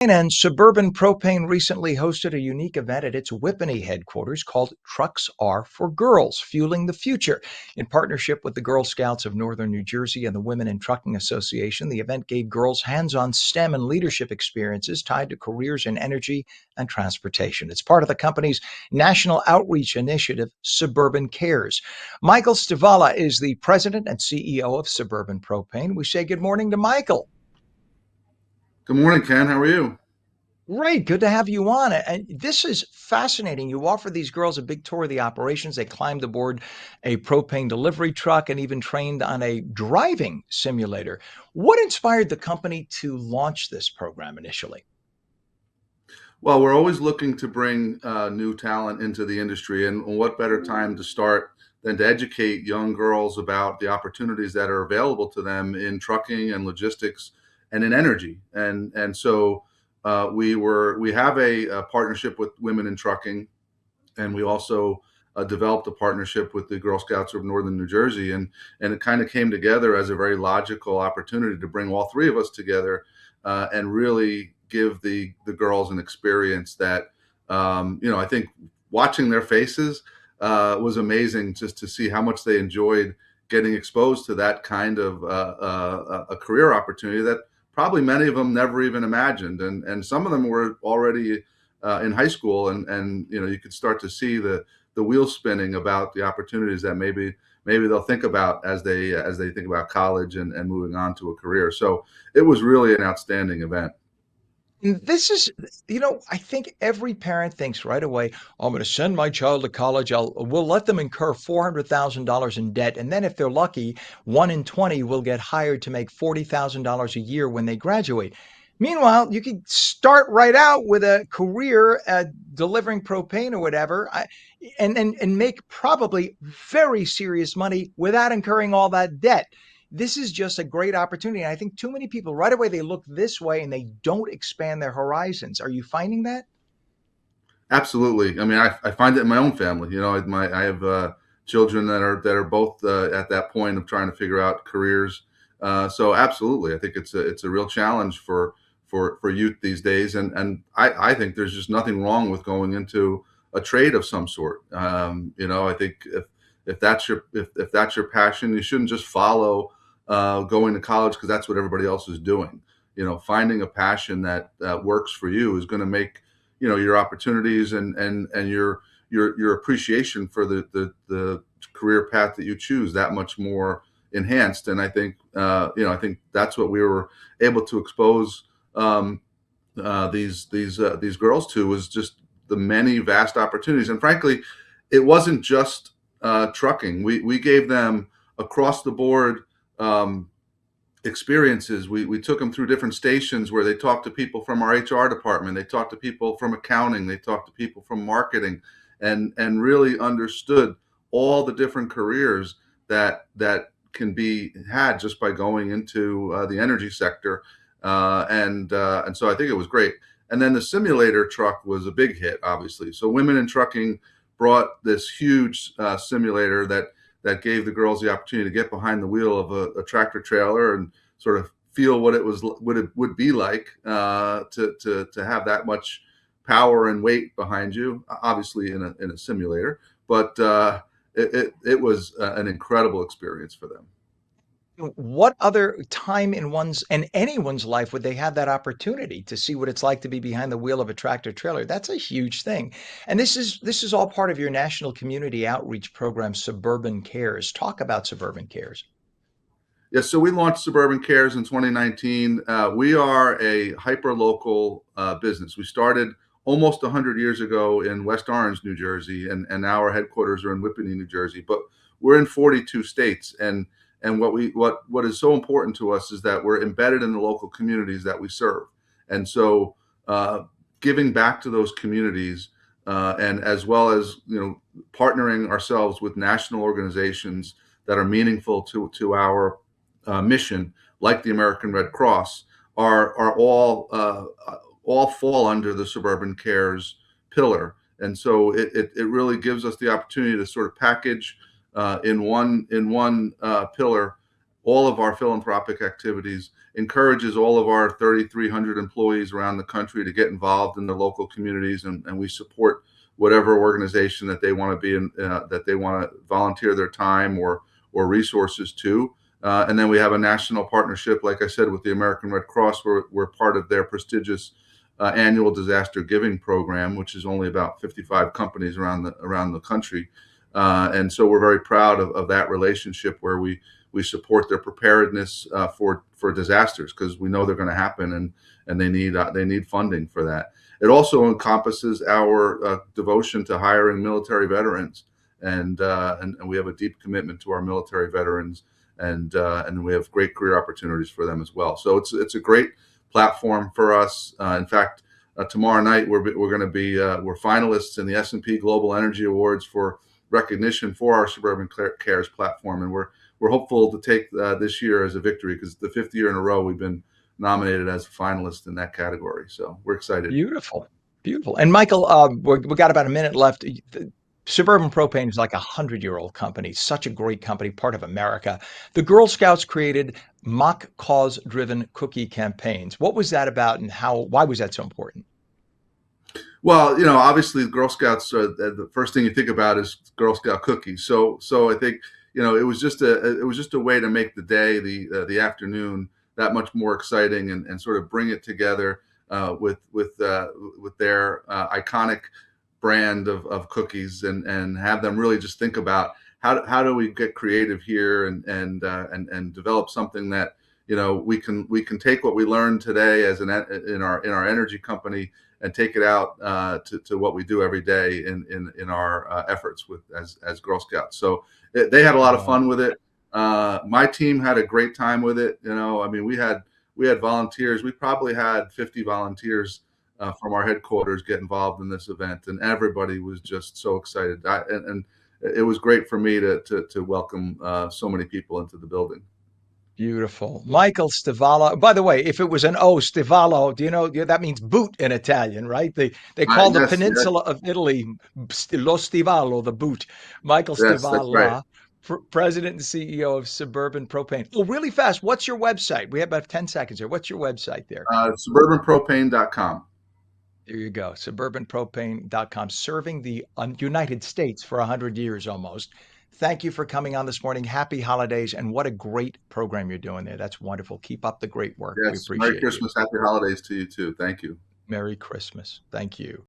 And Suburban Propane recently hosted a unique event at its Whippany headquarters called Trucks Are for Girls, Fueling the Future. In partnership with the Girl Scouts of Northern New Jersey and the Women in Trucking Association, the event gave girls hands-on STEM and leadership experiences tied to careers in energy and transportation. It's part of the company's national outreach initiative, Suburban Cares. Michael Stivala is the president and CEO of Suburban Propane. We say good morning to Michael. Good morning, Ken. How are you? Great. Good to have you on. And this is fascinating. You offer these girls a big tour of the operations. They climbed aboard a propane delivery truck and even trained on a driving simulator. What inspired the company to launch this program initially? Well, we're always looking to bring new talent into the industry, and what better time to start than to educate young girls about the opportunities that are available to them in trucking and logistics and in energy. We have a partnership with Women in Trucking, and we also developed a partnership with the Girl Scouts of Northern New Jersey, and it kind of came together as a very logical opportunity to bring all three of us together and really give the girls an experience that I think watching their faces was amazing, just to see how much they enjoyed getting exposed to that kind of a career opportunity that probably many of them never even imagined, and some of them were already in high school, and you could start to see the wheels spinning about the opportunities that maybe they'll think about as they think about college and moving on to a career. So it was really an outstanding event. And this is, I think every parent thinks right away, I'm going to send my child to college. We'll let them incur $400,000 in debt. And then if they're lucky, 1 in 20 will get hired to make $40,000 a year when they graduate. Meanwhile, you could start right out with a career at delivering propane or whatever, and make probably very serious money without incurring all that debt. This is just a great opportunity. And I think too many people right away, they look this way and they don't expand their horizons. Are you finding that? Absolutely. I mean, I find it in my own family. I have children that are both at that point of trying to figure out careers. So absolutely, I think it's a real challenge for youth these days, and I think there's just nothing wrong with going into a trade of some sort. I think if that's your passion, you shouldn't just follow going to college because that's what everybody else is doing. Finding a passion that works for you is going to make your opportunities and your appreciation for the career path that you choose that much more enhanced. And I think that's what we were able to expose these girls to, was just the many vast opportunities. And frankly, it wasn't just trucking. We gave them across the board experiences. We took them through different stations where they talked to people from our HR department, they talked to people from accounting, they talked to people from marketing, and really understood all the different careers that can be had just by going into the energy sector, and so I think it was great. And then the simulator truck was a big hit, obviously. So Women in Trucking brought this huge simulator that gave the girls the opportunity to get behind the wheel of a tractor trailer and sort of feel what it would be like to have that much power and weight behind you, obviously in a simulator. But it was an incredible experience for them. What other time in anyone's life would they have that opportunity to see what it's like to be behind the wheel of a tractor trailer? That's a huge thing. And this is all part of your national community outreach program, Suburban Cares. Talk about Suburban Cares. Yeah, so we launched Suburban Cares in 2019. We are a hyper local business. We started almost 100 years ago in West Orange, New Jersey, and now our headquarters are in Whippany, New Jersey. But we're in 42 states, and what is so important to us is that we're embedded in the local communities that we serve, and so giving back to those communities, and as well as partnering ourselves with national organizations that are meaningful to our mission, like the American Red Cross, are all fall under the Suburban Cares pillar. And so it really gives us the opportunity to sort of package in one pillar all of our philanthropic activities, encourages all of our 3,300 employees around the country to get involved in the local communities, and we support whatever organization that they want to be in, that they want to volunteer their time or resources to. And then we have a national partnership, like I said, with the American Red Cross. We're part of their prestigious annual disaster giving program, which is only about 55 companies around the country. And so we're very proud of that relationship where we support their preparedness for disasters, because we know they're going to happen, and they need funding for that. It also encompasses our devotion to hiring military veterans, and we have a deep commitment to our military veterans, and we have great career opportunities for them as well. So it's a great platform for us. In fact, tomorrow night we're going to be we're finalists in the S&P Global Energy Awards for recognition for our Suburban Cares platform, and we're hopeful to take this year as a victory, because the fifth year in a row we've been nominated as a finalist in that category. So we're excited. Beautiful. Beautiful. And Michael, we got about a minute left. Suburban Propane is like 100-year-old company, such a great company, part of America. The Girl Scouts created mock cause-driven cookie campaigns. What was that about, and why was that so important? Well, obviously, the Girl Scouts. The first thing you think about is Girl Scout cookies. So I think it was just a way to make the day, the afternoon, that much more exciting, and sort of bring it together with their iconic brand of cookies, and have them really just think about how do we get creative here, and develop something that we can take what we learned today in our energy company, and take it out to what we do every day in our efforts as Girl Scouts. So they had a lot of Wow. fun with it. My team had a great time with it. I mean, we had volunteers. We probably had 50 volunteers from our headquarters get involved in this event, and everybody was just so excited. And it was great for me to welcome so many people into the building. Beautiful. Michael Stivala. By the way, if it was an O, Stivalo, do you know that means boot in Italian, right? They call the Yes, yes, peninsula of Italy Lo Stivalo, the boot. Michael yes, that's right. Stivala, President and CEO of Suburban Propane. Oh, really fast. What's your website? We have about 10 seconds here. What's your website there? SuburbanPropane.com. There you go. SuburbanPropane.com, serving the United States for 100 years almost. Thank you for coming on this morning. Happy holidays. And what a great program you're doing there. That's wonderful. Keep up the great work. We Yes, Merry appreciate you. Christmas, Happy Holidays to you too. Thank you. Merry Christmas. Thank you.